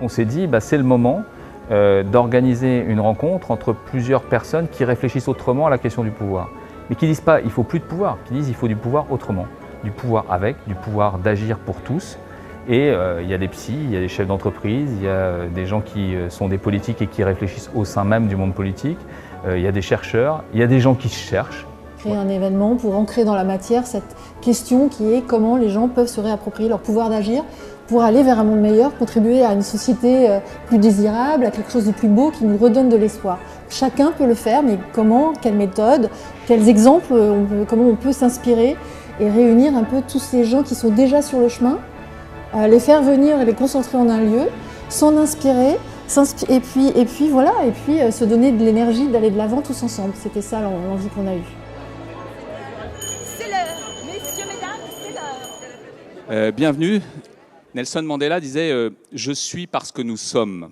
on s'est dit c'est le moment d'organiser une rencontre entre plusieurs personnes qui réfléchissent autrement à la question du pouvoir. Mais qui ne disent pas il faut plus de pouvoir, qui disent il faut du pouvoir autrement. Du pouvoir avec, du pouvoir d'agir pour tous. Et il y a des psys, il y a des chefs d'entreprise, il y a des gens qui sont des politiques et qui réfléchissent au sein même du monde politique. Il y a des chercheurs, il y a des gens qui cherchent. Créer un événement pour ancrer dans la matière cette question qui est comment les gens peuvent se réapproprier leur pouvoir d'agir pour aller vers un monde meilleur, contribuer à une société plus désirable, à quelque chose de plus beau qui nous redonne de l'espoir. Chacun peut le faire, mais comment, quelle méthode, quels exemples, comment on peut s'inspirer et réunir un peu tous ces gens qui sont déjà sur le chemin, les faire venir et les concentrer en un lieu, s'en inspirer, et puis voilà, et puis se donner de l'énergie d'aller de l'avant tous ensemble. C'était ça l'envie qu'on a eue. C'est l'heure, messieurs, mesdames, c'est l'heure. Bienvenue. Nelson Mandela disait « Je suis parce que nous sommes ».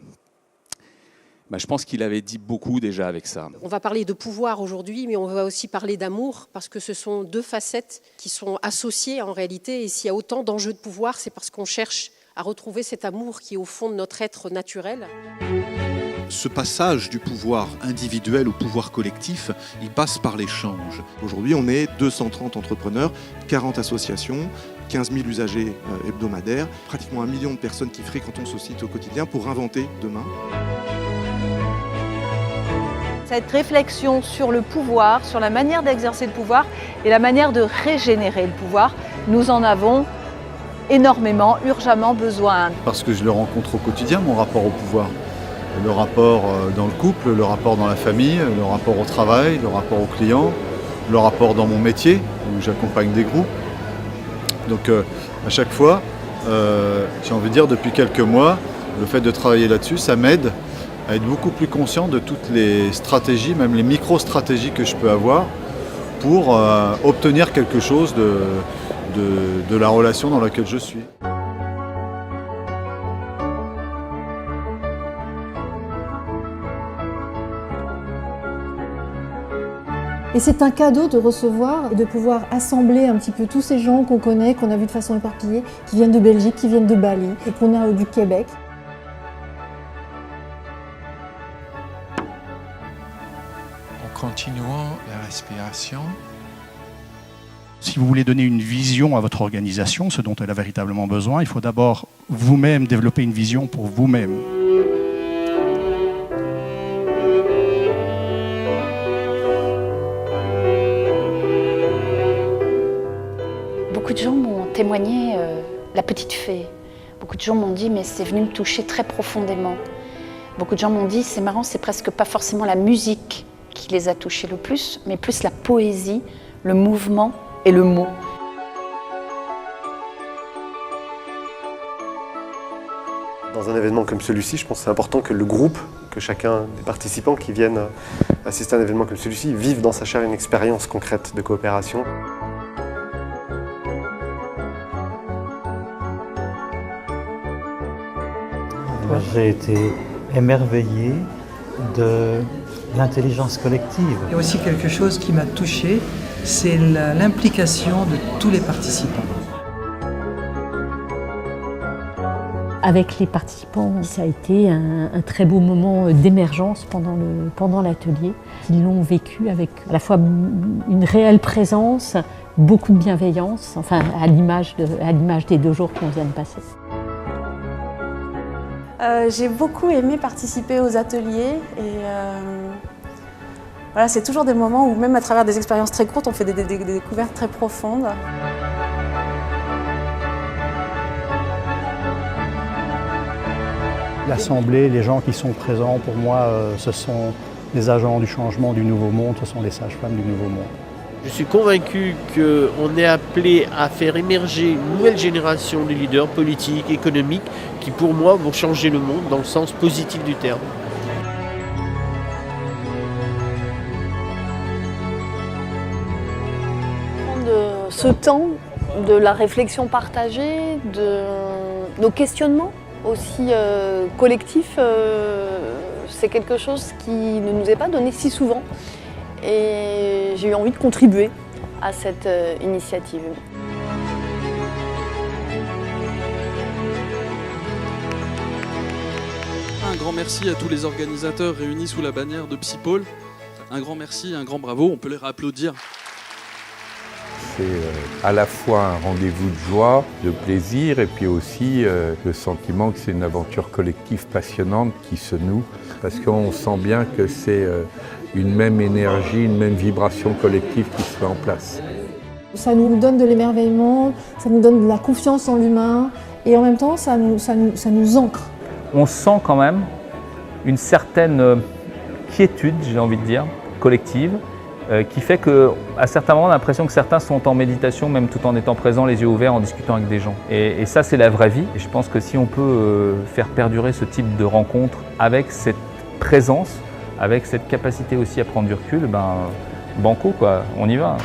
Je pense qu'il avait dit beaucoup déjà avec ça. On va parler de pouvoir aujourd'hui, mais on va aussi parler d'amour, parce que ce sont deux facettes qui sont associées en réalité. Et s'il y a autant d'enjeux de pouvoir, c'est parce qu'on cherche à retrouver cet amour qui est au fond de notre être naturel. Ce passage du pouvoir individuel au pouvoir collectif, il passe par l'échange. Aujourd'hui, on est 230 entrepreneurs, 40 associations, 15 000 usagers hebdomadaires, pratiquement 1 million de personnes qui fréquentent ce site au quotidien pour inventer demain. Cette réflexion sur le pouvoir, sur la manière d'exercer le pouvoir et la manière de régénérer le pouvoir, nous en avons énormément, urgemment besoin. Parce que je le rencontre au quotidien, mon rapport au pouvoir. Le rapport dans le couple, le rapport dans la famille, le rapport au travail, le rapport aux clients, le rapport dans mon métier où j'accompagne des groupes. Donc à chaque fois, j'ai envie de dire depuis quelques mois, le fait de travailler là-dessus, ça m'aide à être beaucoup plus conscient de toutes les stratégies, même les micro-stratégies que je peux avoir pour obtenir quelque chose de la relation dans laquelle je suis. Et c'est un cadeau de recevoir et de pouvoir assembler un petit peu tous ces gens qu'on connaît, qu'on a vus de façon éparpillée, qui viennent de Belgique, qui viennent de Bali et qu'on a du Québec. En continuant la respiration. Si vous voulez donner une vision à votre organisation, ce dont elle a véritablement besoin, il faut d'abord vous-même développer une vision pour vous-même. Beaucoup de gens m'ont témoigné la petite fée. Beaucoup de gens m'ont dit mais c'est venu me toucher très profondément. Beaucoup de gens m'ont dit c'est marrant, c'est presque pas forcément la musique qui les a touchés le plus, mais plus la poésie, le mouvement et le mot. Dans un événement comme celui-ci, je pense que c'est important que le groupe, que chacun des participants qui viennent assister à un événement comme celui-ci, vive dans sa chair une expérience concrète de coopération. J'ai été émerveillé de l'intelligence collective. Il y a aussi quelque chose qui m'a touché, c'est l'implication de tous les participants. Avec les participants, ça a été un très beau moment d'émergence pendant l'atelier. Ils l'ont vécu avec à la fois une réelle présence, beaucoup de bienveillance, enfin à l'image des 2 jours qu'on vient de passer. J'ai beaucoup aimé participer aux ateliers et voilà, c'est toujours des moments où même à travers des expériences très courtes, on fait des découvertes très profondes. L'Assemblée, les gens qui sont présents, pour moi, ce sont les agents du changement du Nouveau Monde, ce sont les sages-femmes du Nouveau Monde. Je suis convaincu qu'on est appelé à faire émerger une nouvelle génération de leaders politiques, économiques, qui pour moi vont changer le monde dans le sens positif du terme. De ce temps, de la réflexion partagée, de nos questionnements aussi collectifs, c'est quelque chose qui ne nous est pas donné si souvent. Et j'ai eu envie de contribuer à cette initiative. grand merci à tous les organisateurs réunis sous la bannière de Psypôle. Un grand merci, un grand bravo, on peut les réapplaudir. C'est à la fois un rendez-vous de joie, de plaisir, et puis aussi le sentiment que c'est une aventure collective passionnante qui se noue, parce qu'on sent bien que c'est une même énergie, une même vibration collective qui se met en place. Ça nous donne de l'émerveillement, ça nous donne de la confiance en l'humain, et en même temps, ça nous ancre. On sent quand même une certaine quiétude, j'ai envie de dire, collective, qui fait qu'à certains moments, on a l'impression que certains sont en méditation, même tout en étant présents, les yeux ouverts, en discutant avec des gens. Et ça, c'est la vraie vie. Et je pense que si on peut faire perdurer ce type de rencontre avec cette présence, avec cette capacité aussi à prendre du recul, ben, banco, quoi, on y va.